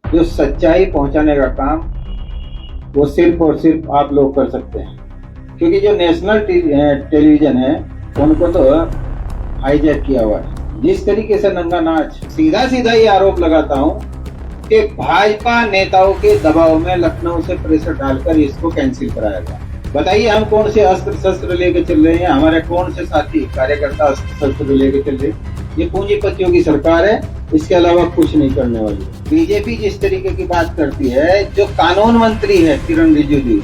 जो सच्चाई पहुंचाने का काम वो सिर्फ और सिर्फ आप लोग कर सकते हैं, क्योंकि जो नेशनल टेलीविजन है उनको तो हाईजैक किया हुआ है। जिस तरीके से नंगा नाच, सीधा सीधा ये आरोप लगाता हूँ कि भाजपा नेताओं के दबाव में लखनऊ से प्रेशर डालकर इसको कैंसिल कराया गया। बताइए हम कौन से अस्त्र शस्त्र लेके चल रहे हैं, हमारे कौन से साथी कार्यकर्ता अस्त्र शस्त्र लेके चल रहे हैं? ये पूंजीपतियों की सरकार है, इसके अलावा कुछ नहीं करने वाली। बीजेपी जिस तरीके की बात करती है, जो कानून मंत्री है किरण रिजिजू,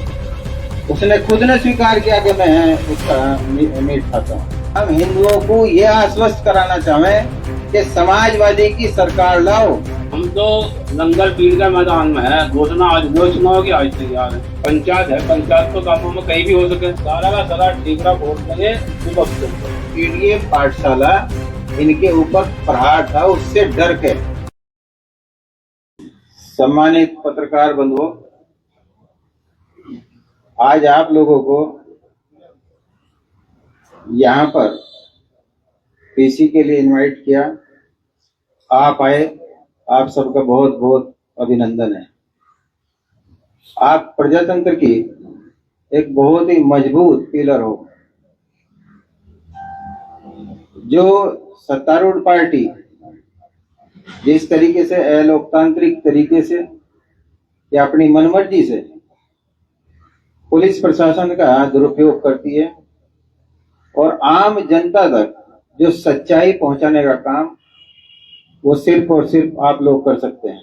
उसने खुद ने स्वीकार किया कि मैं उसका मीट खाता हूँ। हम हिंदुओं को ये आश्वस्त कराना चाहें कि समाजवादी की सरकार लाओ। हम तो दंगल पीर का मैदान में है। घोषणा आज घोषणा की आज तैयार है। पंचायत है, पंचायत तो कामों में कहीं भी हो सके, सारा का सारा ठीकरा वोट देंगे। पीडीए पाठशाला इनके ऊपर प्रहार था, उससे डर के। सम्मानित पत्रकार बंधुओं, आज आप लोगों को यहाँ पर पीसी के लिए इनवाइट किया, आप आए, आप सबका बहुत बहुत अभिनंदन है। आप प्रजातंत्र की एक बहुत ही मजबूत पिलर हो। जो सत्तारूढ़ पार्टी जिस तरीके से अलोकतांत्रिक तरीके से या अपनी मनमर्जी से पुलिस प्रशासन का दुरुपयोग करती है और आम जनता तक जो सच्चाई पहुंचाने का काम वो सिर्फ और सिर्फ आप लोग कर सकते हैं।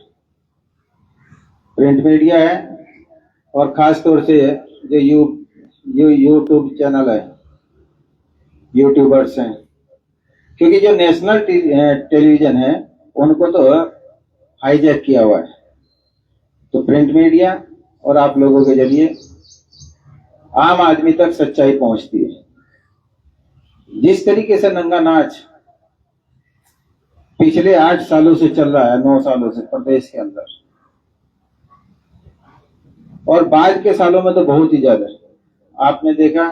प्रिंट मीडिया है और खास तौर से जो यूट्यूब चैनल है, यूट्यूबर्स हैं, क्योंकि जो नेशनल टेलीविजन है उनको तो हाईजैक किया हुआ है। तो प्रिंट मीडिया और आप लोगों के जरिए आम आदमी तक सच्चाई पहुंचती है। जिस तरीके से नंगा नाच पिछले 8 सालों से चल रहा है, 9 सालों से प्रदेश के अंदर, और बाद के सालों में तो बहुत ही ज्यादा। आपने देखा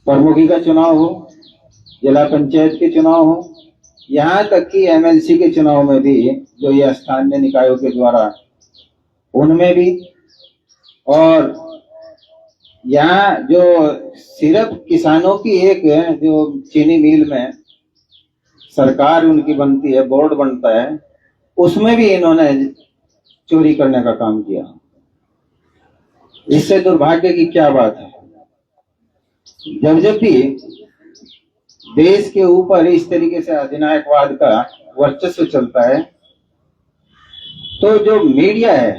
प्रमुखी का चुनाव हो, जिला पंचायत के चुनाव हो, यहाँ तक कि एमएलसी के चुनाव में भी, जो ये स्थानीय निकायों के द्वारा, उनमें भी, और यहाँ जो सिर्फ किसानों की एक जो चीनी मिल में सरकार उनकी बनती है, बोर्ड बनता है, उसमें भी इन्होंने चोरी करने का काम किया। इससे दुर्भाग्य की क्या बात है? जब भी देश के ऊपर इस तरीके से अधिनायकवाद का वर्चस्व चलता है, तो जो मीडिया है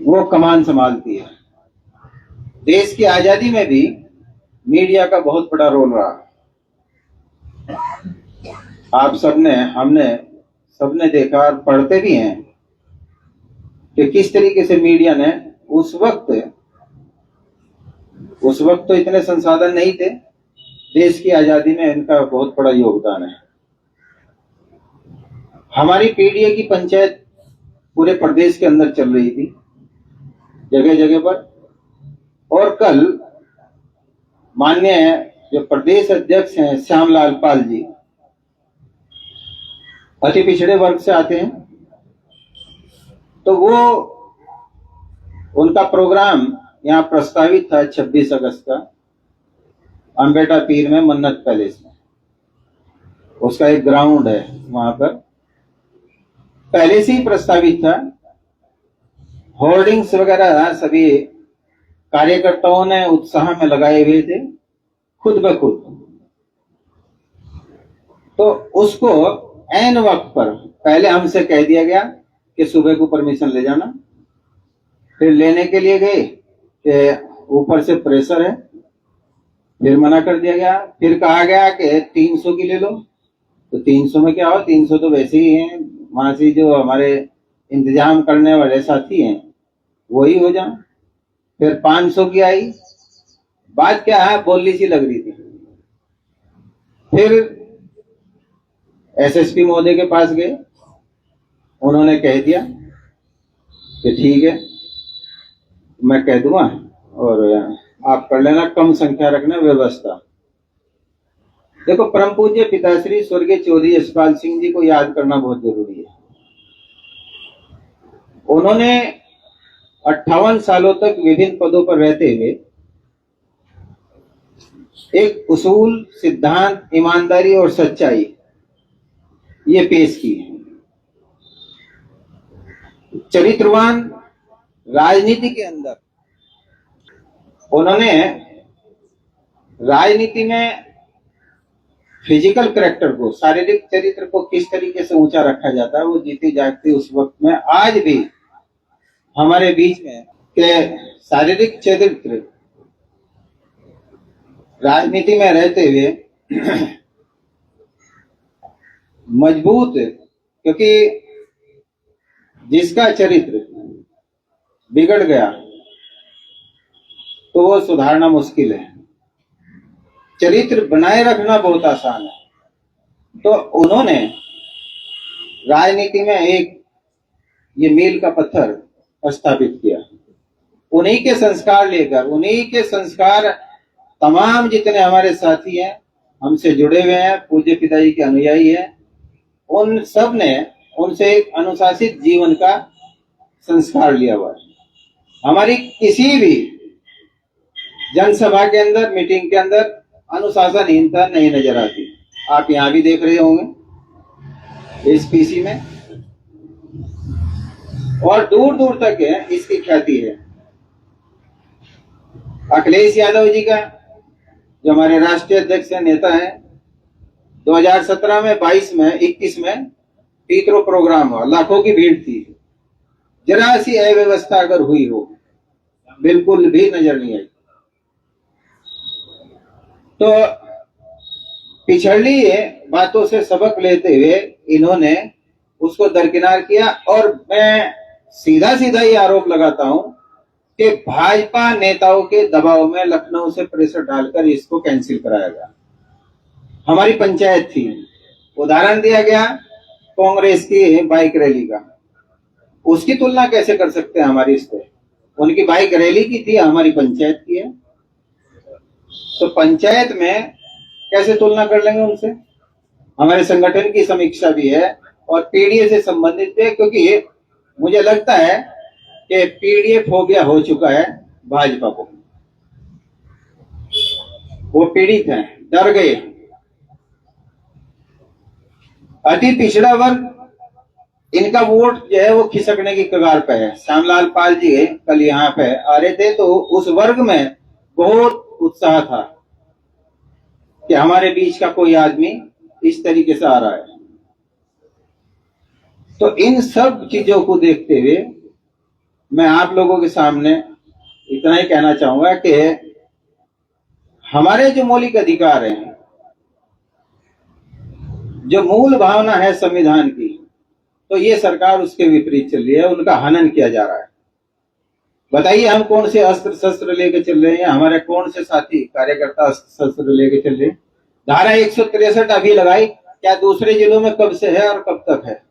वो कमान संभालती है। देश की आजादी में भी मीडिया का बहुत बड़ा रोल रहा। आप सबने, हमने सबने देखा और पढ़ते भी हैं कि किस तरीके से मीडिया ने उस वक्त तो इतने संसाधन नहीं थे, देश की आजादी में इनका बहुत बड़ा योगदान है। हमारी पीडीए की पंचायत पूरे प्रदेश के अंदर चल रही थी, जगह जगह पर, और कल माननीय जो प्रदेश अध्यक्ष हैं श्यामलाल पाल जी, अति पिछड़े वर्ग से आते हैं, तो वो उनका प्रोग्राम यहाँ प्रस्तावित था 26 अगस्त का अंबेटा पीर में मन्नत पैलेस में। उसका एक ग्राउंड है वहां पर, पहले से ही प्रस्तावित था। होर्डिंग्स वगैरह सभी कार्यकर्ताओं ने उत्साह में लगाए हुए थे, खुद ब खुद। तो उसको ऐन वक्त पर पहले हमसे कह दिया गया कि सुबह को परमिशन ले जाना, फिर लेने के लिए गए कि ऊपर से प्रेशर है, फिर मना कर दिया गया, फिर कहा गया कि 300 की ले लो। तो 300 में क्या हो, 300 तो वैसे ही हैं, वहां से जो हमारे इंतजाम करने वाले साथी हैं वही हो जाए। फिर 500 की आई, बात क्या है, बोलनी सी लग रही थी। फिर एसएसपी महोदय के पास गए, उन्होंने कह दिया कि ठीक है मैं कह दूंगा और आप कर लेना, कम संख्या रखना व्यवस्था। देखो, परम पूज्य पिताश्री स्वर्गीय चौधरी यशपाल सिंह जी को याद करना बहुत जरूरी है। उन्होंने 58 सालों तक विभिन्न पदों पर रहते हुए एक उसूल, सिद्धांत, ईमानदारी और सच्चाई ये पेश की है। चरित्रवान राजनीति के अंदर उन्होंने राजनीति में फिजिकल कैरेक्टर को, शारीरिक चरित्र को किस तरीके से ऊंचा रखा जाता है वो जीती जागती उस वक्त में आज भी हमारे बीच में के शारीरिक चरित्र राजनीति में रहते हुए मजबूत, क्योंकि जिसका चरित्र बिगड़ गया तो वो सुधारना मुश्किल है, चरित्र बनाए रखना बहुत आसान है। तो उन्होंने राजनीति में एक ये मील का पत्थर स्थापित किया। उन्हीं के संस्कार लेकर, उन्हीं के संस्कार तमाम जितने हमारे साथी हैं, हमसे जुड़े हुए हैं, पूज्य पिताजी के अनुयायी हैं, उन सब ने उनसे एक अनुशासित जीवन का संस्कार लिया हुआ है। हमारी किसी भी जनसभा के अंदर, मीटिंग के अंदर अनुशासनहीनता नहीं नजर आती। आप यहां भी देख रहे होंगे इस पीसी में, और दूर दूर तक है इसकी ख्याति है। अखिलेश यादव जी का, जो हमारे राष्ट्रीय अध्यक्ष नेता है, 2017 में, 22 में, 21 में पीतरो प्रोग्राम हुआ, लाखों की भीड़ थी। जरा सी अव्यवस्था अगर हुई हो बिल्कुल भी नजर नहीं आई। तो पिछड़ी बातों से सबक लेते हुए इन्होंने उसको दरकिनार किया। और मैं सीधा सीधा ये आरोप लगाता हूं कि भाजपा नेताओं के दबाव में लखनऊ से प्रेशर डालकर इसको कैंसिल कराया गया। हमारी पंचायत थी, उदाहरण दिया गया कांग्रेस की बाइक रैली का, उसकी तुलना कैसे कर सकते हैं हमारी इससे? उनकी बाइक रैली की थी, हमारी पंचायत की है, तो पंचायत में कैसे तुलना कर लेंगे उनसे? हमारे संगठन की समीक्षा भी है और पीडीए से संबंधित है, क्योंकि मुझे लगता है कि पीडीए फोबिया हो चुका है भाजपा को। वो पीड़ित हैं, डर गए। अति पिछड़ा वर्ग, इनका वोट जो है वो खिसकने की कगार पे है। श्यामलाल पाल जी कल यहाँ पे आ रहे थे, तो उस वर्ग में बहुत उत्साह था कि हमारे बीच का कोई आदमी इस तरीके से आ रहा है। तो इन सब चीजों को देखते हुए मैं आप लोगों के सामने इतना ही कहना चाहूंगा कि हमारे जो मौलिक अधिकार हैं, जो मूल भावना है संविधान की, तो ये सरकार उसके विपरीत चल रही है, उनका हनन किया जा रहा है। बताइए हम कौन से अस्त्र शस्त्र लेके चल रहे हैं, हमारे कौन से साथी कार्यकर्ता अस्त्र शस्त्र लेके चल रहे हैं? धारा 163 अभी लगाई, क्या दूसरे जिलों में कब से है और कब तक है?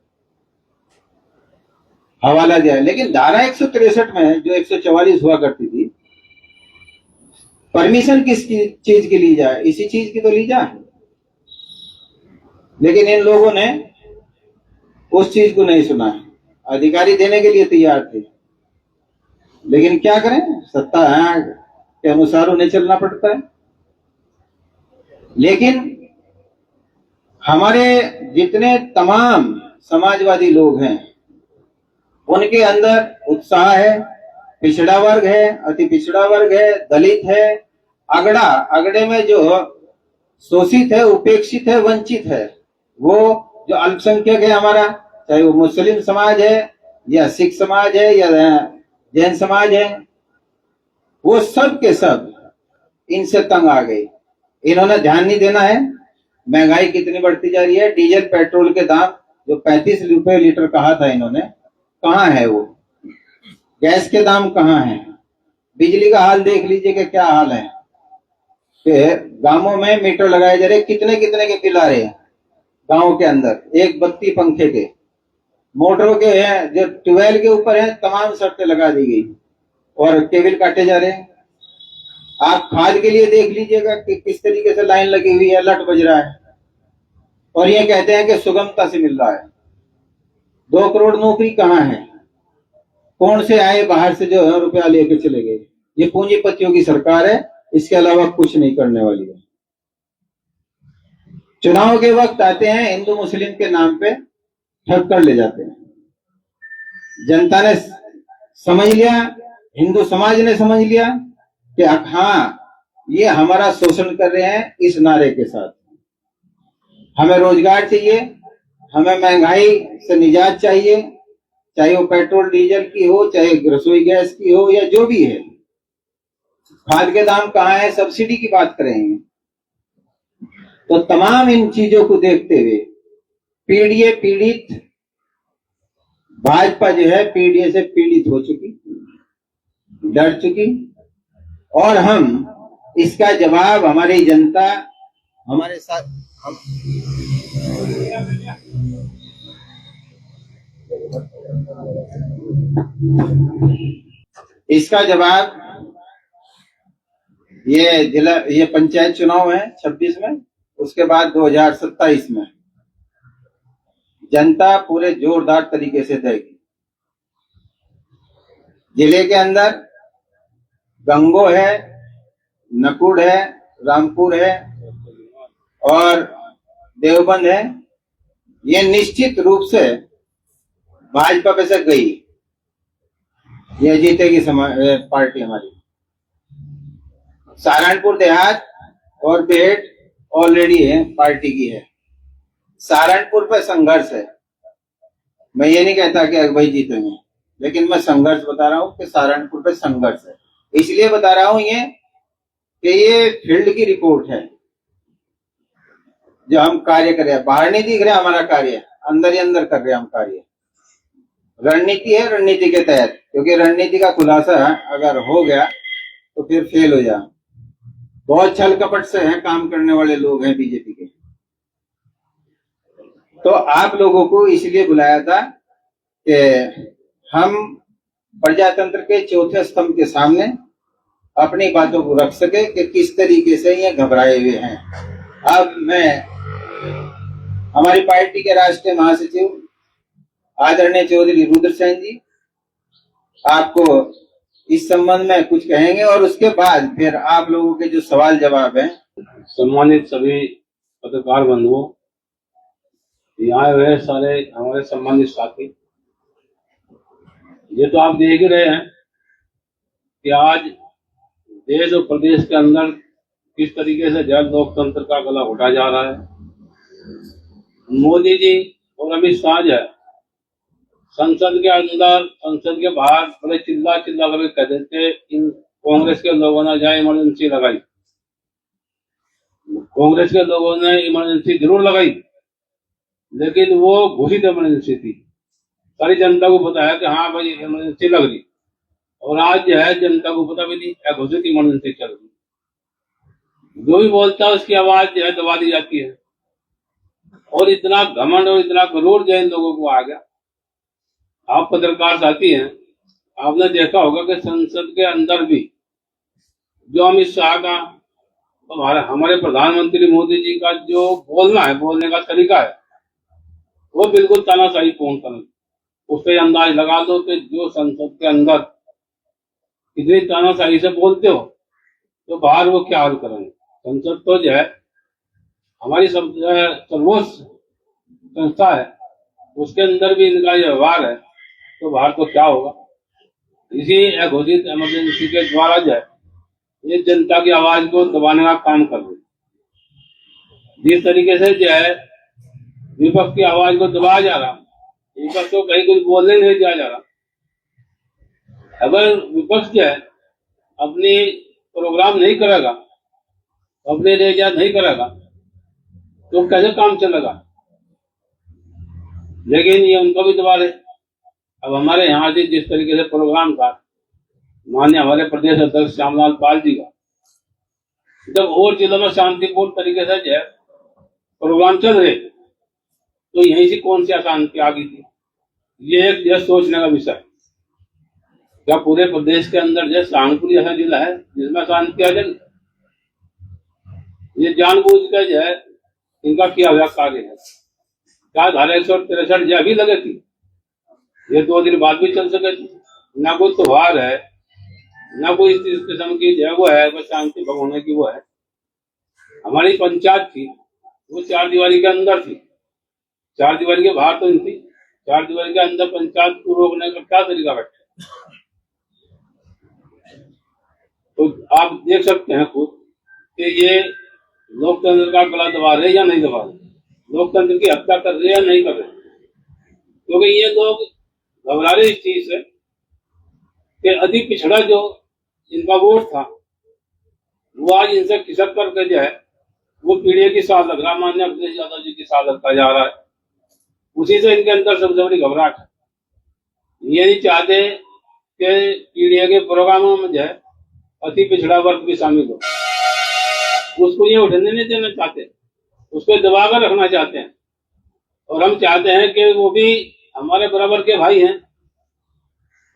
हवाला दिया है। लेकिन धारा 163 में जो 144 हुआ करती थी, परमिशन किस चीज की ली जाए? इसी चीज की तो ली जाए। लेकिन इन लोगों ने उस चीज को नहीं सुना है। अधिकारी देने के लिए तैयार थे, लेकिन क्या करें, सत्ता के अनुसार उन्हें चलना पड़ता है। लेकिन हमारे जितने तमाम समाजवादी लोग हैं, उनके अंदर उत्साह है। पिछड़ा वर्ग है, अति पिछड़ा वर्ग है, दलित है, अगड़े में जो शोषित है, उपेक्षित है, वंचित है, वो जो अल्पसंख्यक है हमारा, चाहे वो मुस्लिम समाज है या सिख समाज है या जैन समाज है, वो सब के सब इनसे तंग आ गए। इन्होंने ध्यान नहीं देना है। महंगाई कितनी बढ़ती जा रही है, डीजल पेट्रोल के दाम जो 35 रुपए लीटर कहा था इन्होंने, कहाँ है वो? गैस के दाम कहाँ हैं? बिजली का हाल देख लीजिए कि क्या हाल है। गांवों में मीटर लगाए जा रहे, कितने कितने के बिल आ रहे हैं गांव के अंदर, एक बत्ती पंखे के। मोटरों के हैं जो ट्यूबवेल के ऊपर है, तमाम शर्तें लगा दी गई और केबल काटे जा रहे हैं। आप खाद के लिए देख लीजिएगा कि किस तरीके से लाइन लगी हुई है, लट बज रहा है, और ये कहते हैं कि सुगमता से मिल रहा है। 2 करोड़ नौकरी कहाँ है? कौन से आए बाहर से जो है रुपया लेके चले गए। ये पूंजीपतियों की सरकार है, इसके अलावा कुछ नहीं करने वाली है। चुनाव के वक्त आते हैं, हिंदू मुस्लिम के नाम पे ठग कर ले जाते हैं। जनता ने समझ लिया, हिंदू समाज ने समझ लिया कि हाँ, ये हमारा शोषण कर रहे हैं इस नारे के साथ। हमें रोजगार चाहिए, हमें महंगाई से निजात चाहिए, चाहे वो पेट्रोल डीजल की हो, चाहे रसोई गैस की हो, या जो भी है। खाद के दाम कहाँ है, सब्सिडी की बात करेंगे। तो तमाम इन चीजों को देखते हुए पीडीए पीड़ित, भाजपा जो है पीडीए से पीड़ित हो चुकी, डर चुकी, और हम इसका जवाब हमारी जनता हमारे साथ इसका जवाब ये पंचायत चुनाव है 26 में, उसके बाद 2027 में जनता पूरे जोरदार तरीके से देगी। जिले के अंदर गंगो है, नकुड़ है, रामपुर है और देवबंद है। ये निश्चित रूप से भाजपा पे से गई, ये जीतेगी पार्टी हमारी। सहारनपुर देहात और बेट ऑलरेडी है, पार्टी की है। सहारनपुर पे संघर्ष है। मैं ये नहीं कहता कि अगुवाई जीतेंगे, लेकिन मैं संघर्ष बता रहा हूं कि सहारनपुर पे संघर्ष है। इसलिए बता रहा हूं ये कि ये फील्ड की रिपोर्ट है जो हम कार्य कर रहे हैं। बाहर नहीं दिख रहा हमारा कार्य, अंदर ही अंदर कर रहे हैं हम कार्य। रणनीति है, रणनीति के तहत, क्योंकि रणनीति का खुलासा अगर हो गया तो फिर फेल हो जाए। बहुत छल कपट से है काम करने वाले लोग हैं बीजेपी के। तो आप लोगों को इसलिए बुलाया था कि हम प्रजातंत्र के चौथे स्तंभ के सामने अपनी बातों को रख सके कि किस तरीके से ये घबराए हुए हैं। अब मैं हमारी पार्टी के राष्ट्रीय महासचिव आदरणीय चौधरी रुद्रसेन जी आपको इस संबंध में कुछ कहेंगे, और उसके बाद फिर आप लोगों के जो सवाल जवाब हैं। सम्मानित सभी पत्रकार बंधुओं, यहाँ हुए सारे हमारे सम्मानित साथी, ये तो आप देख ही रहे हैं कि आज देश और प्रदेश के अंदर किस तरीके से जल लोकतंत्र का गला घोटा जा रहा है। मोदी जी और अमित शाह जो है संसद के अंदर, संसद के बाहर बड़े चिल्ला चिल्ला कर कह देते इन कांग्रेस के लोगों ने जहाँ इमरजेंसी लगाई, कांग्रेस के लोगों ने इमरजेंसी जरूर लगाई, लेकिन वो घोषित इमरजेंसी थी। सारी जनता को पता है कि हाँ भाई इमरजेंसी लग रही, और आज जो है जनता को पता भी नहीं घोषित इमरजेंसी चल रही। जो भी बोलता है उसकी आवाज जो है दबा दी जाती है, और इतना घमंड और इतना गरूर जो इन लोगों को आ गया। आप पत्रकार साथी हैं, आपने देखा होगा कि संसद के अंदर भी जो अमित शाह का, हमारे प्रधानमंत्री मोदी जी का जो बोलना है, बोलने का तरीका है, वो बिल्कुल तानाशाही पूर्ण कर, उससे अंदाज लगा दो कि जो संसद के अंदर इतनी तानाशाही से बोलते हो तो बाहर वो क्या हाल करेंगे। संसद तो जो है हमारी सर्वोच्च संस्था है, उसके अंदर भी इनका ये व्यवहार है तो बाहर को क्या होगा। इसी घोषित इमरजेंसी के द्वारा जो है ये जनता की आवाज को दबाने का काम कर रहे। जिस तरीके से जो है विपक्ष की आवाज को दबाया जा रहा, विपक्ष को कहीं कुछ बोलने नहीं दिया जा रहा। अगर विपक्ष जो है अपनी प्रोग्राम नहीं करेगा, अपने लिए नहीं करेगा तो कैसे काम चलेगा। लेकिन ये उनको भी दबा रहे। अब हमारे यहाँ से जिस तरीके से प्रोग्राम था माननीय हमारे प्रदेश अध्यक्ष श्यामलाल पाल जी का, जब और जिलों में शांतिपूर्ण तरीके से जो है प्रोग्राम चल रहे तो यहीं से कौन सी अशांति आ गई थी। ये एक यह सोचने का विषय, क्या पूरे प्रदेश के अंदर जो सहारनपुर ऐसा जिला है जिसमें शांति आ जाएगी। ये जानबूझ कर जो है इनका किया हुआ कार्य है। क्या धारा 163 जो अभी लगे थी ये 2 दिन बाद भी चल सके थी, ना कोई त्योहार है, ना कोई इस किस्म की जो है वो है, बस शांति भगवान की वो है। हमारी पंचायत थी वो 4 दीवारी के अंदर थी, 4 दीवारी के बाहर तो नहीं थी। 4 दीवारी के अंदर पंचायत को रोकने का क्या तरीका रखा? तो आप देख सकते हैं खुद कि ये लोकतंत्र का गला दबा रहे या नहीं दबा रहे, लोकतंत्र की हत्या कर रहे या नहीं कर रहे। क्योंकि ये लोग घबरा रहे इस चीज से कि अति पिछड़ा जो इनका वोट था वो आज इनसे खिसक करके जो है वो पीढ़ी की साथ लग रहा, माननीय अखिलेश यादव जी की साथ लगता जा रहा है। उसी से इनके अंदर सबसे बड़ी घबराहट है। ये नहीं चाहते कि पीढ़ी के प्रोग्रामों में जो है अति पिछड़ा वर्ग भी शामिल हो, उसको ये उठने नहीं देना चाहते, उसको दबा कर रखना चाहते हैं। और हम चाहते हैं कि वो भी हमारे बराबर के भाई हैं,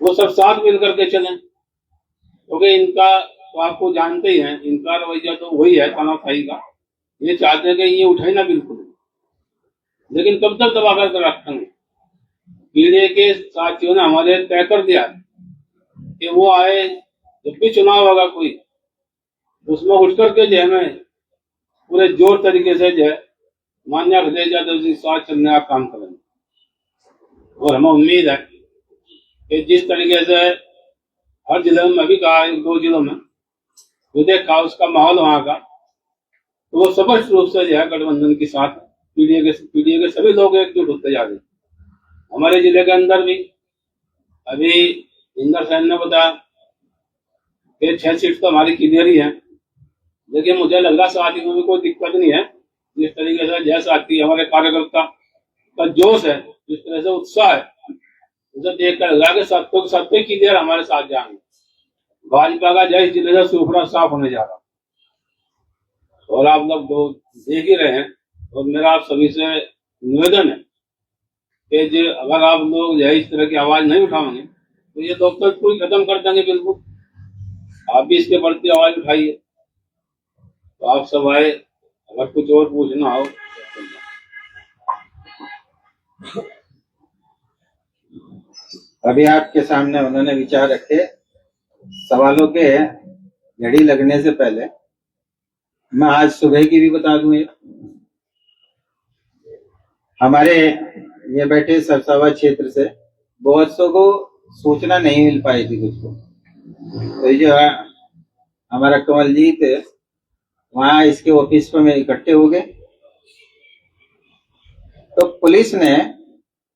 वो सब साथ मिल करके चलें। क्योंकि इनका तो आपको जानते ही हैं, इनका रवैया तो वही है तानाशाही का। ये चाहते हैं कि ये उठे ना बिल्कुल, लेकिन कब तक दबा कर रखेंगे? पीढ़ी के साथियों ने हमारे तय कर दिया कि वो आए, जब भी चुनाव होगा कोई, उसमें उठ करके जो है हमें पूरे जोर तरीके से जो है माननीय अखिलेश यादव जी साथ चलने का काम करेंगे। और हमें उम्मीद है कि जिस तरीके से हर जिले में, अभी कहा 1-2 जिलों में जो देखा उसका माहौल वहां का, तो वो स्पष्ट रूप से जो है गठबंधन के साथ पीडीए के सभी लोग एकजुट होते जा रहे हैं। हमारे जिले के अंदर भी अभी इंदर सैन ने बताया कि 6 सीट तो हमारी क्लियर ही है, लेकिन मुझे लग रहा साथी में भी कोई दिक्कत नहीं है। जिस तरीके से जैसा आती हमारे कार्यकर्ता का जोश है, जिस तरह से उत्साह है, उसे देख कर लगा कि सत्य क्लियर हमारे साथ जाएंगे। भाजपा का जय जिले से सूखड़ा साफ होने जा रहा, और आप लोग देख ही रहे हैं। और मेरा आप सभी से निवेदन है कि अगर आप लोग जो है इस तरह की आवाज नहीं उठाएंगे तो ये लोकतंत्र पूरी खत्म कर देंगे बिल्कुल। आप भी इसके प्रति आवाज उठाइए। तो आप सब आए, अगर कुछ और पूछना हो। अभी आपके सामने उन्होंने विचार रखे, सवालों के घड़ी लगने से पहले मैं आज सुबह की भी बता दूं। हमारे ये बैठे सरसावा क्षेत्र से बहुत सौ को सूचना नहीं मिल पाई थी कुछ को, तो जो हमारा कमलजीत वहां इसके ऑफिस में इकट्ठे हो गए, तो पुलिस ने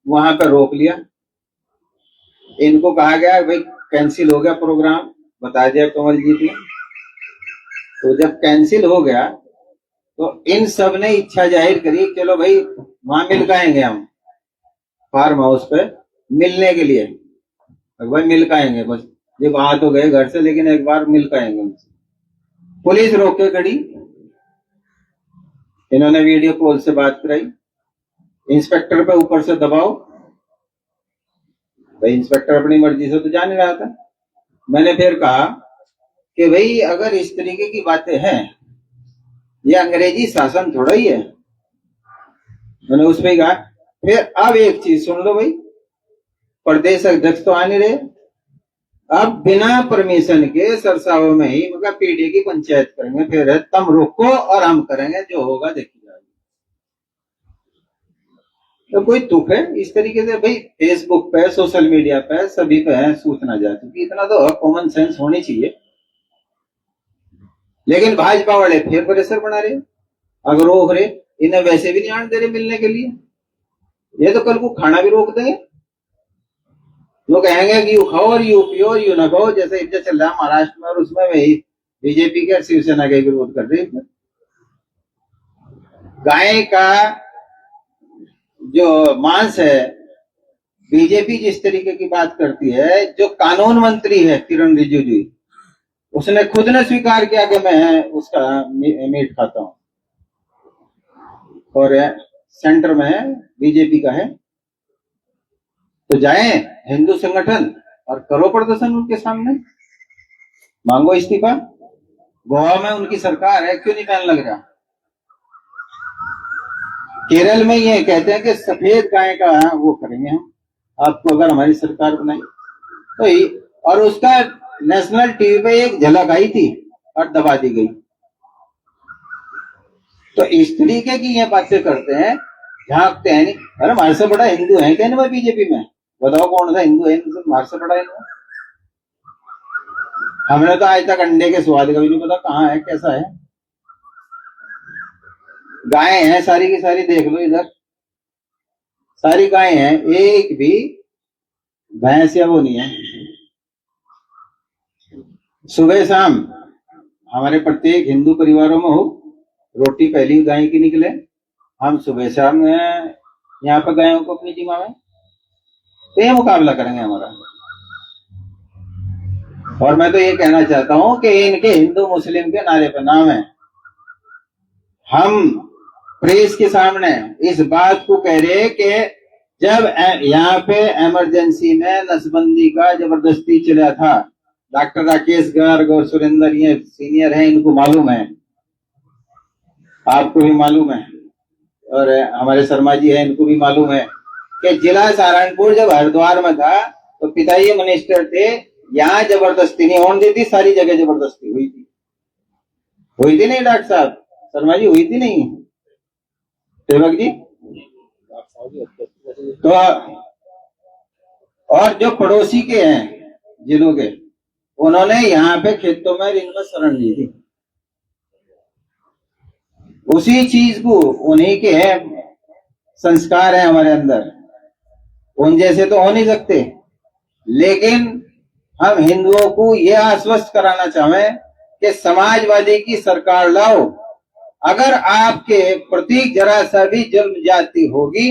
वहां पर रोक लिया। इनको कहा गया भाई कैंसिल हो गया प्रोग्राम, बता दिया कमलजीत ने। तो जब कैंसिल हो गया तो इन सब ने इच्छा जाहिर करी, चलो भाई वहां मिल आएंगे, हम फार्म हाउस पे मिलने के लिए। भाई मिल आएंगे, बस ये वहां तो गए घर से, लेकिन एक बार मिल आएंगे उनसे। पुलिस रोक के खड़ी, इन्होंने वीडियो कॉल से बात कराई, इंस्पेक्टर पे ऊपर से दबाव। भाई इंस्पेक्टर अपनी मर्जी से तो जा नहीं रहा था। मैंने फिर कहा कि भाई अगर इस तरीके की बातें हैं, ये अंग्रेजी शासन थोड़ा ही है। मैंने उसमें कहा फिर अब एक चीज सुन लो भाई, प्रदेश अध्यक्ष तो आ नहीं रहे, अब बिना परमिशन के सरसावा में ही मगर पीडी की पंचायत करेंगे, फिर तुम रोको और हम करेंगे, जो होगा देखी जाएगी। तो कोई तुक है इस तरीके से? भाई फेसबुक पे, सोशल मीडिया पे सभी पे है सूचना जा चुकी, इतना तो कॉमन सेंस होनी चाहिए। लेकिन भाजपा वाले फिर प्रेशर बना रहे, अगर रोक रहे, इन्हें वैसे भी नहीं आने दे रहे मिलने के लिए, ये तो कल को खाना भी रोक देंगे। लोग कहेंगे कि यू खाओ और यू पियो और यू ना खाओ, जैसे इज्जत चल रहा है महाराष्ट्र में, और उसमें वही बीजेपी के शिवसेना के विरोध कर रहे हैं। गाय का जो मांस है, बीजेपी जिस तरीके की बात करती है, जो कानून मंत्री है किरण रिजिजू, उसने खुद ने स्वीकार किया कि मैं उसका मीट खाता हूं, और सेंटर में बीजेपी का है। तो जाएं हिंदू संगठन और करो प्रदर्शन उनके सामने, मांगो इस्तीफा। गोवा में उनकी सरकार है, क्यों नहीं बैन लग रहा? केरल में ये कहते हैं कि सफेद गाय का वो करेंगे हम, आपको अगर हमारी सरकार बनाई। तो और उसका नेशनल टीवी पे एक झलक आई थी और दबा दी गई। तो इस तरीके की ये बातें करते हैं, झांकते हैं नहीं। अरे हमारे से बड़ा हिंदू है क्या इनमें बीजेपी में? बताओ कौन सा हिंदू है हमारे से बड़ा हिंदू? हमने तो आज तक अंडे के स्वाद का भी नहीं पता कहाँ है कैसा है। गायें हैं सारी की सारी, देख लो इधर सारी गायें हैं, एक भी भैंस या वो नहीं है। सुबह शाम हमारे प्रत्येक हिंदू परिवारों में हो, रोटी पहली गाय की निकले, हम सुबह शाम यहाँ पर गायों को अपनी जिम्मा में, तो ये मुकाबला करेंगे हमारा। और मैं तो ये कहना चाहता हूं कि इनके हिंदू मुस्लिम के नारे पर नाम है। हम प्रेस के सामने इस बात को कह रहे कि जब यहाँ पे इमरजेंसी में नसबंदी का जबरदस्ती चला था, डॉक्टर राकेश गर्ग और सुरेंद्र ये सीनियर हैं, इनको मालूम है, आपको भी मालूम है, और हमारे शर्मा जी हैं, इनको भी मालूम है कि जिला सहारनपुर जब हरिद्वार में था तो पिताजी मिनिस्टर थे, यहाँ जबरदस्ती नहीं होने दी थी, सारी जगह जबरदस्ती हुई थी नहीं डॉक्टर साहब, शर्मा जी, हुई थी नहीं सेवक जी? तो और जो पड़ोसी के हैं जिलों के, उन्होंने यहाँ पे खेतों में रिंग में शरण ली थी, उसी चीज को, उन्हीं के संस्कार है हमारे अंदर, उन जैसे तो हो नहीं सकते। लेकिन हम हिंदुओं को यह आश्वस्त कराना चाहें कि समाजवादी की सरकार लाओ, अगर आपके प्रति जरा सा भी जुल्म जाती होगी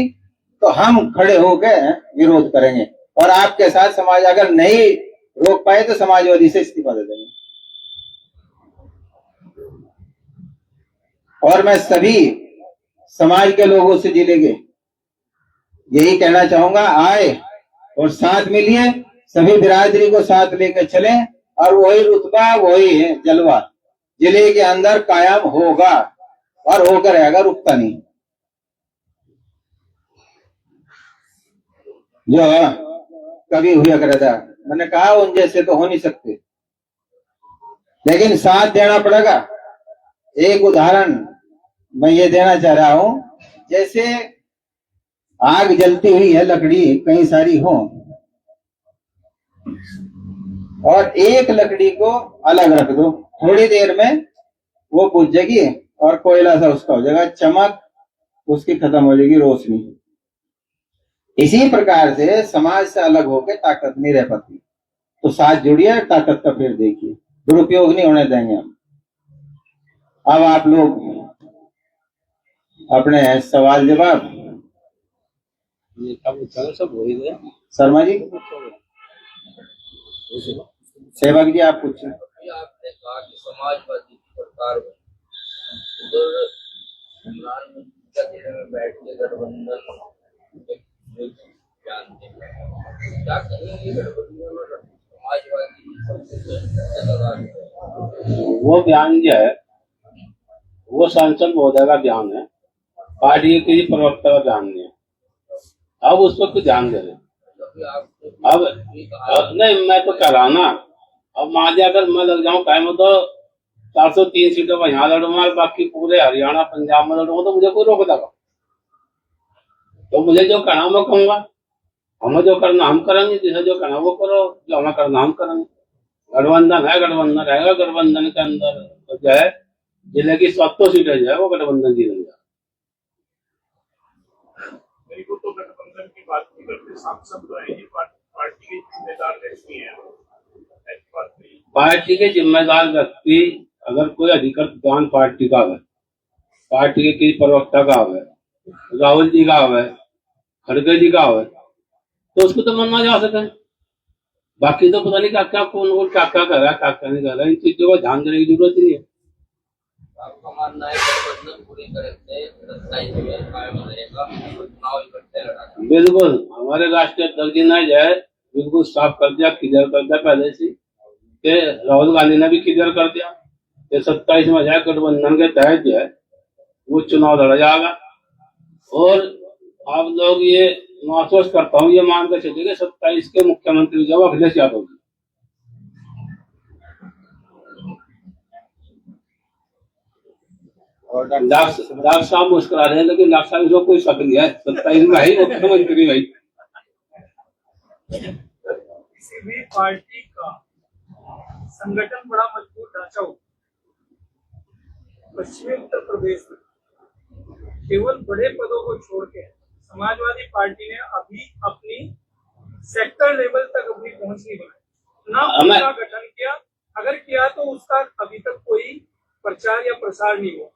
तो हम खड़े होकर विरोध करेंगे, और आपके साथ समाज अगर नहीं रोक पाए तो समाजवादी से इस्तीफा दे देंगे। और मैं सभी समाज के लोगों से जिले के यही कहना चाहूंगा, आए और साथ मिलिए, सभी बिरादरी को साथ लेकर चलें, और वही रुतबा वही जलवा जिले के अंदर कायम होगा और होकर रहेगा, रुकता नहीं। जो कभी हुआ करता था, मैंने कहा उन जैसे तो हो नहीं सकते, लेकिन साथ देना पड़ेगा। एक उदाहरण मैं ये देना चाह रहा हूं, जैसे आग जलती हुई है, लकड़ी कई सारी हो, और एक लकड़ी को अलग रख दो, थोड़ी देर में वो बुझ जाएगी और कोयला सा उसका हो जाएगा, चमक उसकी खत्म हो जाएगी, रोशनी। इसी प्रकार से समाज से अलग होकर ताकत नहीं रह पाती, तो साथ जुड़िए, ताकत का फिर देखिए, दुरुपयोग नहीं होने देंगे हम। अब आप लोग अपने सवाल जवाब, सब हो ही गया। शर्मा जी, सेवक जी, आप पूछिए। आपने कहा कि समाजवादी की सरकार में उधर प्रधानमंत्री का जिले में बैठ के गठबंधन जानते हैं, क्या कहेंगे गठबंधन और समाजवादी? वो बयान जो है वो सांसद महोदय का बयान है, पार्टी के किसी प्रवक्ता का बयान नहीं है। अब उस पर कुछ ध्यान दे रहे। अब नहीं, मैं तो कह रहा ना, अब मान लिया अगर मैं लग जाऊं कायम तो 403 सीटों पर यहाँ लड़ूंगा, बाकी पूरे हरियाणा पंजाब में लड़ूंगा, तो मुझे कोई रोक देगा? तो मुझे जो करना मैं कहूंगा, हमें जो करना हम करेंगे, जिसे जो करना वो करो, जो हमें करना हम करेंगे। गठबंधन है, गठबंधन रहेगा, गठबंधन के अंदर तो जो है जिले की 70 सीटें जो है वो गठबंधन की रहेगा। तो गठबंधन की बात नहीं करते, सांसद तो है, ये पार्टी के जिम्मेदार व्यक्ति हैं, पार्टी के जिम्मेदार व्यक्ति अगर कोई अधिकृत बयान पार्टी का है, पार्टी के किसी प्रवक्ता का है, राहुल जी का है, खड़गे जी का है, तो उसको तो मानना जा सके। बाकी तो पता नहीं क्या क्या कौन क्या क्या कर रहा है, क्या क्या नहीं कर रहा है, इन चीजों को ध्यान देने की जरूरत नहीं है। आपका मानना है गठबंधन पूरी तरह से 27 में कायम रहेगा, चुनाव इकट्ठे लड़ा? बिल्कुल, हमारे राष्ट्रीय अध्यक्ष जी ने जो है बिल्कुल साफ कर दिया, क्लियर कर दिया पहले से, कि राहुल गांधी ने भी क्लियर कर दिया कि 27 में जाए गठबंधन के तहत जो है वो चुनाव लड़ा जाएगा। और आप लोग ये मैं आश्वस्त करता हूँ, ये मानकर चलिए 27 के मुख्यमंत्री जब अखिलेश यादव जी। और डॉक्टर साहब मुस्कुरा रहे हैं, लेकिन डॉक्टर साहब इसको कोई शक नहीं है, 27 में ही मुख्यमंत्री भाई। किसी भी पार्टी का संगठन बड़ा मजबूत ढांचा हो, पश्चिमी उत्तर प्रदेश में केवल बड़े पदों को छोड़ के समाजवादी पार्टी ने अभी अपनी सेक्टर लेवल तक अपनी पहुंच नहीं बनाई, ना उसका गठन किया, अगर किया तो उसका अभी तक कोई प्रचार या प्रसार नहीं हुआ।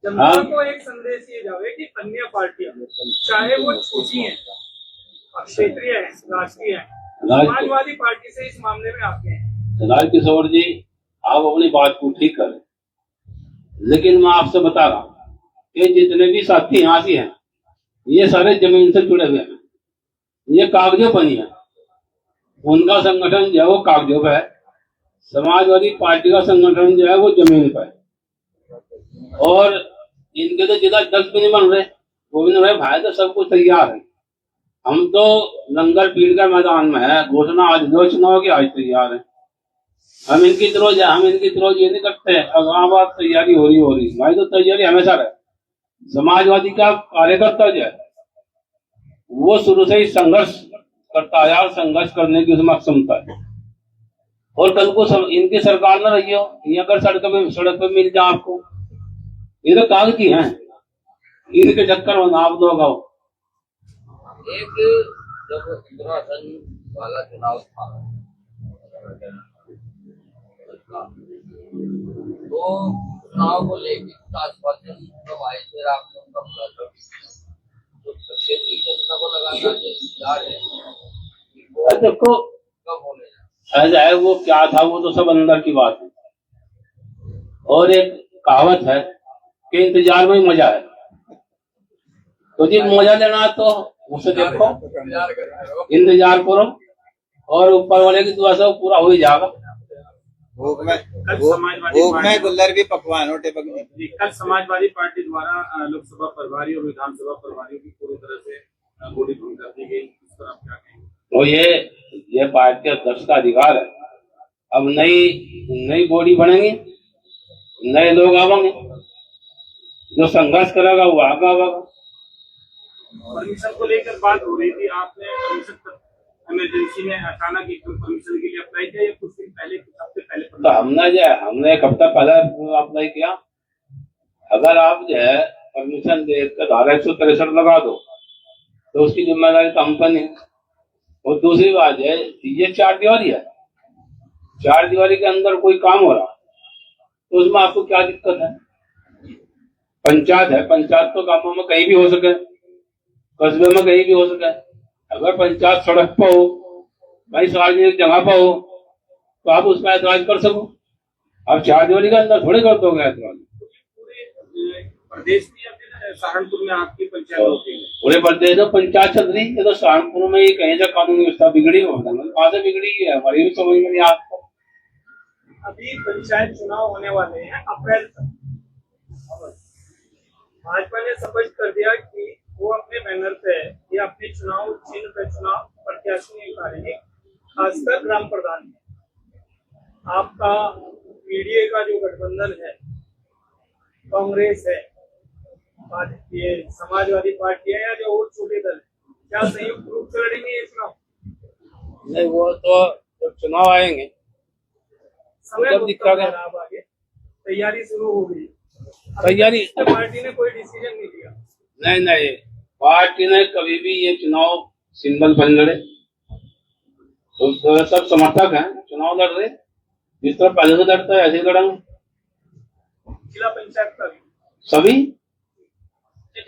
जनता को एक संदेश ये जावे कि अन्य पार्टियां चाहे वो छोटी हैं, क्षेत्रीय है, राष्ट्रीय है, समाजवादी पार्टी से इस मामले में आगे हैं। राजकिशोर जी, आप अपनी बात को ठीक करें, लेकिन मैं आपसे बता रहा हूँ कि जितने भी साथी यहाँ से हैं, ये सारे जमीन से जुड़े हुए हैं, ये कागजों पर नहीं है। उनका संगठन जो है वो कागजों पर है, समाजवादी पार्टी का संगठन जो है वो जमीन पर है। और इनके तो जिला अध्यक्ष भी नहीं बन रहे, गोविंद भाई भाई तो सब कुछ तैयार है। हम तो लंगर पीढ़ का मैदान में है, घोषणा आज दो चुनाव की आज तैयार है। हम इनकी तरह ये नहीं करते, अगला बात तैयारी हो रही भाई, तो तैयारी हमेशा रहे। समाजवादी का कार्यकर्ता जो है वो शुरू से ही संघर्ष करता है और संघर्ष करने की उसमें क्षमता है। और कल को इनकी सरकार न रही हो, ये अगर सड़क पे मिल जाए आपको, ये तो कागज की हैं, इनके चक्कर में आप लोग आओ। एक जब उत्तराखंड वाला चुनाव था तो चुनाव को लेकर आश्वासन जब आए थे, आपने उनका बुलाया तो क्षेत्रीय जनता को लगाना इंतजार है। देखो कब होने ऐसा है, वो क्या था वो तो सब अंदर की बात है। और एक कहावत है कि इंतजार में ही मजा है, तो जिस मजा लेना है तो उसे देखो, इंतजार करो, और ऊपर वाले की दुआ से वो पूरा हो ही जाएगा। भूख में गुल्लर भी पकवान हो टेपक में। कल समाजवादी पार्टी द्वारा लोकसभा प्रभारी और विधानसभा प्रभारियों की पूरी तरह से बॉडी भंग कर दी गई, इस पर आप क्या कहेंगे? तो ये पार्टी अध्यक्ष का अधिकार है। अब नई बॉडी बनेंगी, नए लोग आवेंगे, जो संघर्ष करेगा वो आगे आवेगा। परमिशन को लेकर बात हो रही थी, आपने परमिशन इमरजेंसी में अचानक एक परमिशन के लिए अप्लाई किया या कुछ दिन पहले, कुछ हफ्ते पहले? तो हमने एक हफ्ता पहले अप्लाई किया। अगर आप जो है परमिशन देकर धारा 163 लगा दो तो उसकी जिम्मेदारी कंपनी। और दूसरी बात है, ये 4 दीवारी है, 4 दीवारी के अंदर कोई काम हो रहा तो उसमें आपको क्या दिक्कत है? पंचायत है, पंचायत तो कामों में कहीं भी हो सके, कस्बे में कहीं भी हो सके। अगर पंचायत सड़क पर हो, भाई सार्वजनिक जगह पर हो, तो आप उसमें ऐतराज कर सको। आप 4 दीवारी के अंदर थोड़े कर दोगे ऐतराज। पूरे प्रदेश में या फिर सहारनपुर में आपकी पंचायत होती है? पूरे प्रदेश में पंचायत चल रही है, तो सहारनपुर में ही कहीं से कानून व्यवस्था बिगड़ी हो, कहाँ से बिगड़ी है हमारी भी समझ में नहीं आता। अभी पंचायत चुनाव होने वाले हैं अप्रैल तक, भाजपा ने स्पष्ट कर दिया कि वो अपने बैनर पे या अपने चुनाव चिन्ह पे चुनाव प्रत्याशी नहीं उतारेंगे, खासकर ग्राम प्रधान में। आपका पीडीए का जो गठबंधन है, कांग्रेस है, ये समाजवादी पार्टी है या जो और छोटे दल है, क्या संयुक्त रूप से लड़ेंगे ये चुनाव? नहीं, वो तो जब चुनाव आएंगे समय अब आगे तैयारी शुरू हो गई। तैयारी पार्टी ने कोई डिसीजन नहीं लिया। नहीं, पार्टी ने कभी भी ये चुनाव सिंगल फंड लड़े, तो सब समर्थक हैं, चुनाव लड़ रहे, जिस तरह पहले से लड़ता है ऐसे ही लड़ेंगे। जिला पंचायत का भी सभी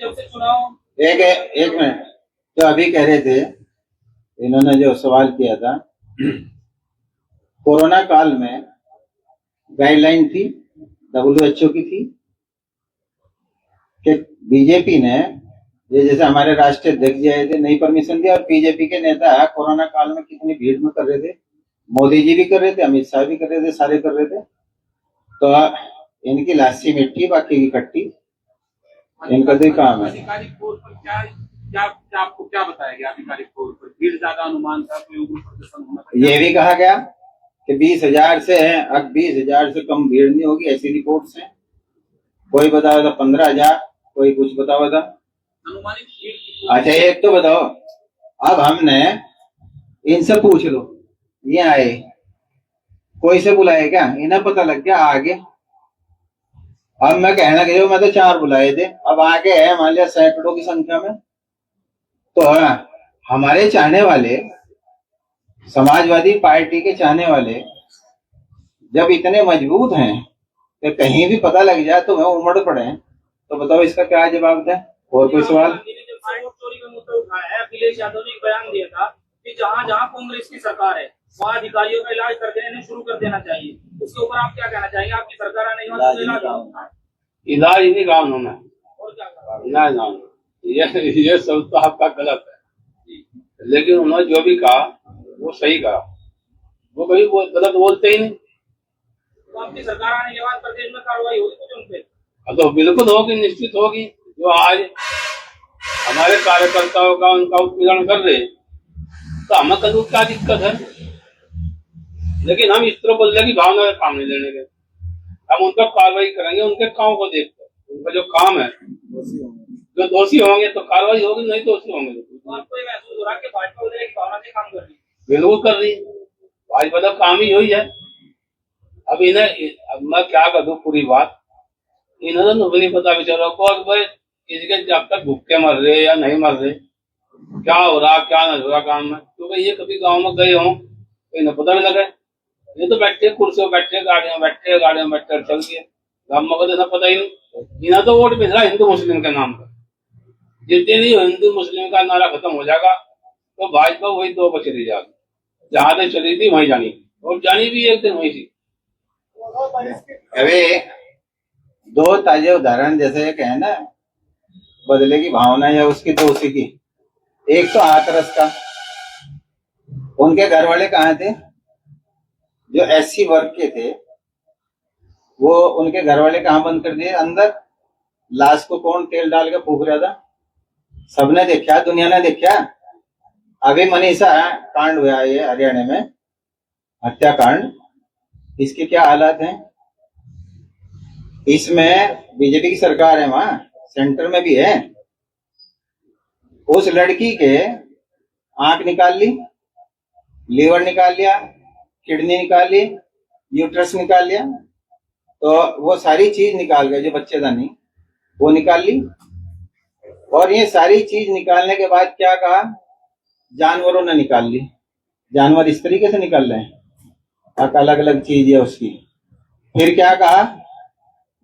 जब से चुनाव एक मिनट, जो अभी कह रहे थे इन्होंने जो सवाल किया था, कोरोना काल में गाइडलाइन थी WHO की थी कि बीजेपी ने ये जैसे हमारे राष्ट्रीय अध्यक्ष जी आए थे नहीं परमिशन दिया, और बीजेपी के नेता कोरोना काल में कितनी भीड़ में कर रहे थे, मोदी जी भी कर रहे थे, अमित शाह भी कर रहे थे, सारे कर रहे थे। तो इनकी लाशी मिट्टी बाकी की कट्टी, इनका तो काम है। आधिकारिक तौर पर क्या क्या क्या आपको क्या बताया गया अभी तारीख को? कोई भीड़ ज्यादा अनुमान था, कोई उग्र प्रदर्शन होना था? ये भी कहा गया कि 20,000 से है, अब 20,000 से कम भीड़ नहीं होगी, ऐसी रिपोर्ट्स हैं। कोई बता रहा था 15,000, कोई कुछ बता हुआ था। अनुमानित भीड़ कितनी? अच्छा एक तो बताओ, अब हमने इनसे पूछ लो, ये आए, कोई से बुलाए क्या? इन्हें पता लग गया आगे। अब मैं कहना कि मैं तो 4 बुलाए थे, अब आगे है मान लिया सैकड़ों की संख्या में। तो हमारे चाहने वाले, समाजवादी पार्टी के चाहने वाले जब इतने मजबूत हैं कि कहीं भी पता लग जाए तो वह उमड़ पड़े, तो बताओ इसका क्या जवाब दें? और कोई सवाल? गांधी ने जब वोट चोरी का मुद्दा उठाया है, अखिलेश यादव ने एक बयान दिया था कि जहां जहां कांग्रेस की सरकार है वहां अधिकारियों का इलाज कर देने शुरू कर देना चाहिए। उसके ऊपर आप क्या कहना चाहेंगे? आपकी सरकार आने के बाद तो इलाज होगा। इलाज ही नहीं गाँव में, और क्या कहा? ना ना, ये सब तो आपका गलत है। लेकिन उन्होंने जो भी कहा वो सही कहा, वो कभी वो गलत बोलते ही नहीं। तो आपकी सरकार आने के बाद प्रदेश में कार्रवाई होगी कुछ उन पे? तो बिल्कुल होगी, निश्चित होगी। जो आज हमारे कार्यकर्ताओं का उनका उत्पीड़न कर रहे, तो हमें कल क्या दिक्कत है? लेकिन हम इस तरह बोल रहे कि भावना का काम नहीं लेने के, हम उन पर कार्रवाई करेंगे, उनके काम को देखकर। उनका जो काम है, जो दोषी होंगे तो कार्रवाई होगी, नहीं दोषी होंगे तो आपको ये महसूस हो रहा है कि भाजपा वगैरह की भावना से काम कर रही है? बिल्कुल कर रही। भाजपा का काम ही यही है। अब मैं क्या कर दूं पूरी बात, इन्हें तो नहीं पता बेचारों को भाई इसके जब तक भूखे मर रहे या नहीं मर रहे, क्या हो रहा क्या नहीं हो रहा काम में, क्योंकि ये कभी गांव में गए हों तो इन्हें पता नहीं लगे। ये तो बैठे कुर्सियों बैठे, गाड़ियों बैठे चल गए, गाँव में को तो पता ही नहीं। इन्हें तो वोट मिल रहा हिंदू मुस्लिम के नाम पर। जिस दिन ही हिंदू मुस्लिम का नारा खत्म हो जाएगा तो भाजपा वही 2 पर चली जाएगी, जहां से चली थी वहीं जानी, और जानी भी एक दिन वहीं थी। अरे 2 ताजे उदाहरण जैसे एक है ना, बदले की भावना या उसकी दोषी की। एक तो हाथरस का, उनके घर वाले कहाँ थे? जो एससी वर्ग के थे, वो उनके घर वाले कहाँ बंद कर दिए? अंदर। लाश को कौन तेल डाल के फूक रहा था? सबने देखा, दुनिया ने देखा। अभी मनीषा कांड हुआ ये हरियाणा में, हत्याकांड, इसके क्या हालात हैं? इसमें बीजेपी की सरकार है, वहां सेंटर में भी है। उस लड़की के आंख निकाल ली, लीवर निकाल लिया, किडनी निकाल ली, यूट्रस निकाल लिया, तो वो सारी चीज निकाल गए, जो बच्चेदानी वो निकाल ली। और ये सारी चीज निकालने के बाद क्या कहा? जानवरों ने निकाल ली। जानवर इस तरीके से निकाल रहे हैं, अलग अलग चीज है उसकी। फिर क्या कहा?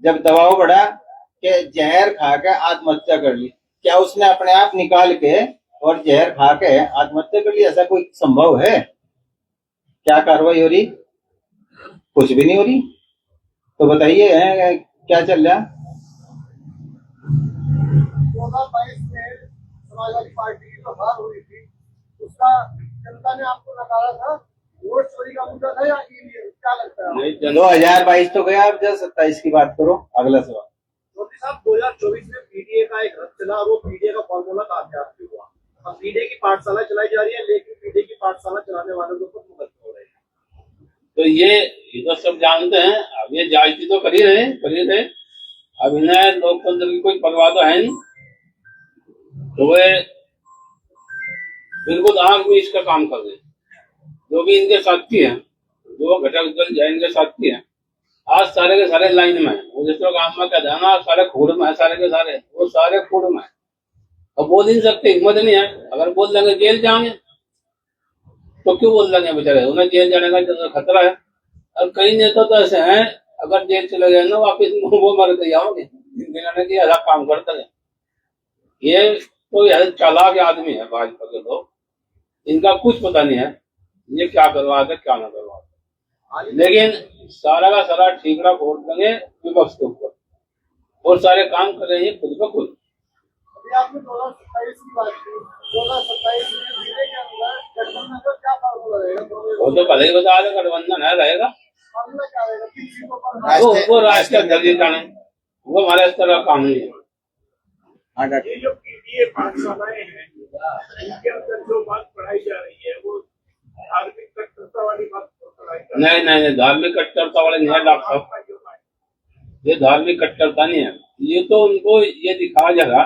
जब दबाव बढ़ा कि जहर खा के आत्महत्या कर ली। क्या उसने अपने आप निकाल के और जहर खा के आत्महत्या कर ली? ऐसा कोई संभव है? क्या कार्रवाई हो रही? कुछ भी नहीं हो रही। तो बताइए क्या चल रहा? 2022 में समाजवादी पार्टी की जो हार हुई थी, उसका जनता ने आपको नकारा था। वोट चोरी का मुद्दा था या ईवीएम, क्या लगता है? 2022 तो गया, अब 2027 की बात करो। अगला सवाल। मोदी साहब, 2024 में पीडीए का एक रथ चला और वो पीडीए का फॉर्मूला कामयाब भी हुआ। अब पीडीए की पाठशाला चलाई जा रही है, लेकिन पीडीए की पाठशाला चलाने वालों के ऊपर मुकदमे हो रहे हैं। तो ये तो सब जानते हैं। अब ये जायजी तो कर ही रहे। अब इन्हें लोकतंत्र की कोई परवाह तो है नहीं, तो वे बिल्कुल आंख में इसका काम कर रहे हैं। जो भी इनके साथी हैं, जो घटक दल इनके साथी हैं, आज सारे के सारे लाइन में है। वो जिस तरह काम में कहते हैं ना, सारे खूड़ में है, सारे के सारे, वो सारे खूड़ में है। अब बोल नहीं सकते, हिम्मत नहीं है। अगर बोल देंगे जेल जाएंगे, तो क्यों बोल देंगे बेचारे? उन्हें जेल जाने का खतरा है। और कई नेता तो ऐसे हैं, अगर जेल चले गए ना वापिस वो मर के आओगे, जिन्होंने कि ऐसा काम करते हैं। ये तो यह चालाक आदमी है भाजपा के लोग, इनका कुछ पता नहीं है ये क्या करवाते क्या ना करवाते। लेकिन सारा का सारा ठीकरा फोड़ देंगे विपक्ष के ऊपर, और सारे काम कर रहे हैं खुद ब खुद। अभी आपने 2027 की बात की, 2027 में जिले के अंदर गठबंधन का क्या फॉर्मूला रहेगा? वो तो पहले ही बता दें, गठबंधन है रहेगा। फॉर्मूला क्या रहेगा? किन सीटों पर? वो राष्ट्रीय अध्यक्ष जाने, वो हमारे इस तरह का काम नहीं है। ये जो पीडीए पीटीए पाठशालाएं हैं, उनके अंदर जो बात पढ़ाई जा रही है वो धार्मिक कट्टरता वाली बात पढ़ाई जा रही है। नहीं, धार्मिक कट्टरता वाले नहीं है डॉक्टर साहब, आपका क्यों है? ये धार्मिक कट्टरता नहीं है। ये तो उनको ये दिखाया जाएगा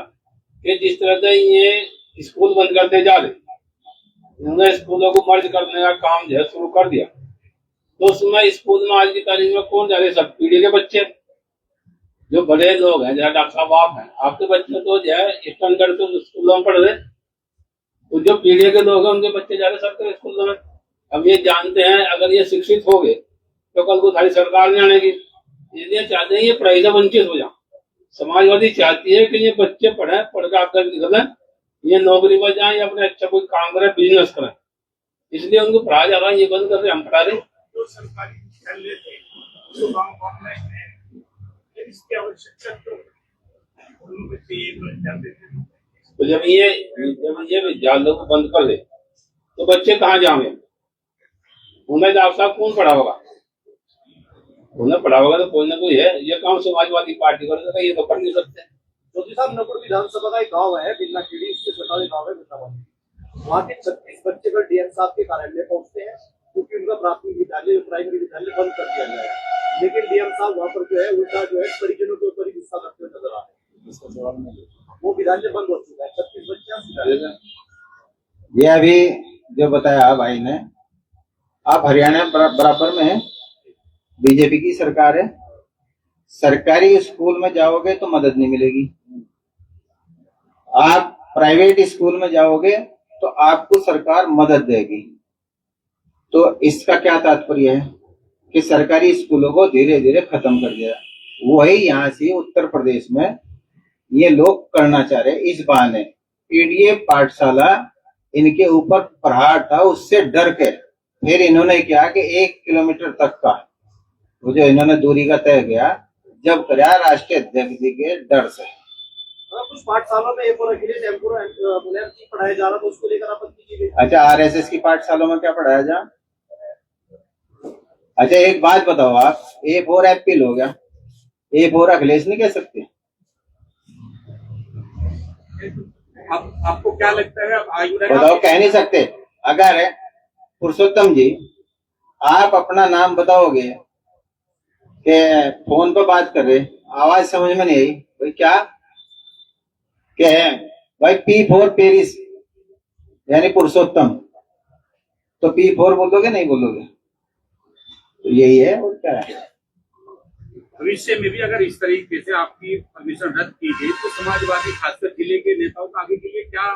कि जिस तरह से ये स्कूल बंद करते जा रहे, उन्होंने स्कूलों को मर्ज करने का काम जो है शुरू कर दिया, तो उसमें स्कूल में आज की तारीख में कौन जा रहे? सब पीढ़ी के बच्चे, जो बड़े लोग हैं, जैसे डॉक्टर साहब आप हैं, आपके बच्चे तो जो है स्टैंडर्ड तो स्कूलों में पढ़ रहे, तो जो पीढ़ी के लोग हैं उनके बच्चे जा रहे सरकारी स्कूलों में। अब ये जानते हैं अगर ये शिक्षित हो गए तो कल को सारी सरकार नहीं आनेगी, इसलिए चाहते हैं ये पढ़ाई से वंचित हो जाए। समाजवादी चाहती है कि ये बच्चे पढ़े, पढ़कर आकर निकलें, ये नौकरी पर जाए या अपने अच्छा कोई काम करें, बिजनेस करें, इसलिए उनको पढ़ाया जा रहा है। ये बंद कर रहे, हम पढ़ा रहे। जो सरकारी विद्यालय थे जो गाँव में है, इसकी आवश्यकता क्यों है? उनमें चाहिए तो जाते थे। तो जब ये विद्यालयों को बंद कर दे तो बच्चे कहाँ जाएंगे? उन्हें डॉक्टर साहब कौन पढ़ा होगा? उन्हें पढ़ा होगा तो कोई ना कोई है। ये काम समाजवादी पार्टी करेगा, ये तो कर नहीं सकते। ज्योति साहब, नकुल विधानसभा का एक गाँव है बिल्लाखेड़ी, इससे सटा गाँव है बिल्लाबाद। वहाँ के 36 बच्चे अगर डीएम साहब के कार्यालय पहुंचते हैं क्योंकि उनका प्राथमिक विद्यालय प्राइमरी विद्यालय बंद कर दिया गया है, लेकिन डीएम साहब वहाँ पर जो है उल्टा जो है परिजनों के ऊपर ही गुस्सा करते हुए नजर आ रहे हैं। वो विद्यालय बंद हो चुका है, 36 बच्चे। ये अभी जो बताया भाई ने, आप हरियाणा बराबर में है, बीजेपी की सरकार है, सरकारी स्कूल में जाओगे तो मदद नहीं मिलेगी, आप प्राइवेट स्कूल में जाओगे तो आपको सरकार मदद देगी। तो इसका क्या तात्पर्य है कि सरकारी स्कूलों को धीरे धीरे खत्म कर दिया। वही यहाँ से उत्तर प्रदेश में ये लोग करना चाह रहे। इस बहाने पीडीए पाठशाला इनके ऊपर प्रहार था, उससे डर के फिर इन्होंने क्या कि 1 किलोमीटर तक का वो जो इन्होंने दूरी का तय किया, जब कराया राष्ट्रीय अध्यक्ष जी के डर से। कुछ पाठशालों में एक और अखिलेश एम्बुलेंस पढ़ाया जा रहा था, उसको लेकर आपत्ति की गई। अच्छा, आरएसएस की पाठशालों में क्या पढ़ाया जा? अच्छा एक बात बताओ, आप A4 एप्पल हो गया, A4 अखिलेश नहीं कह सकते? आपको क्या लगता है? बताओ, कह नहीं सकते। अगर पुरुषोत्तम जी आप अपना नाम बताओगे कि फोन पर बात कर रहे, आवाज समझ में नहीं आई, भाई क्या भाई P4 पेरिस यानी पुरुषोत्तम, तो P4 बोलोगे नहीं बोलोगे? तो यही है, और क्या है। भविष्य में भी अगर इस तरीके से आपकी परमिशन रद्द की गई तो समाजवादी खासकर जिले के नेताओं का आगे के लिए क्या?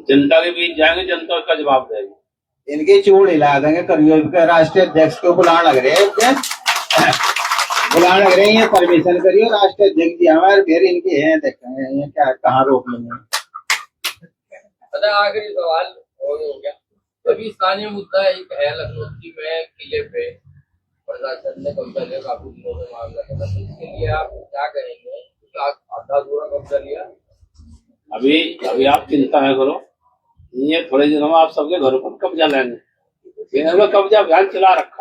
जनता के बीच जाएंगे, जनता का जवाब देगी। इनके चूड़ हिला देंगे। करियो के राष्ट्रीय अध्यक्ष को बुलाने लग रहे हैं, बुलाने लग रहे हैं, परमिशन करियो राष्ट्रीय अध्यक्ष जी हमारे, फिर इनके हैं देखेंगे ये क्या कहाँ रोक लेंगे। पता आखिरी सवाल और हो गया। अभी स्थानीय मुद्दा एक है लखनऊ में किले पे प्रशासन ने कब्जा लिया, काफी दिनों से मामला था, तो इसके लिए आप क्या कहेंगे? आधा अधूरा कब्जा लिया। अभी आप चिंता है करो, ये थोड़े दिनों में आप सबके घरों पर कब्जा लेंगे। कब्जा अभियान चला रखा।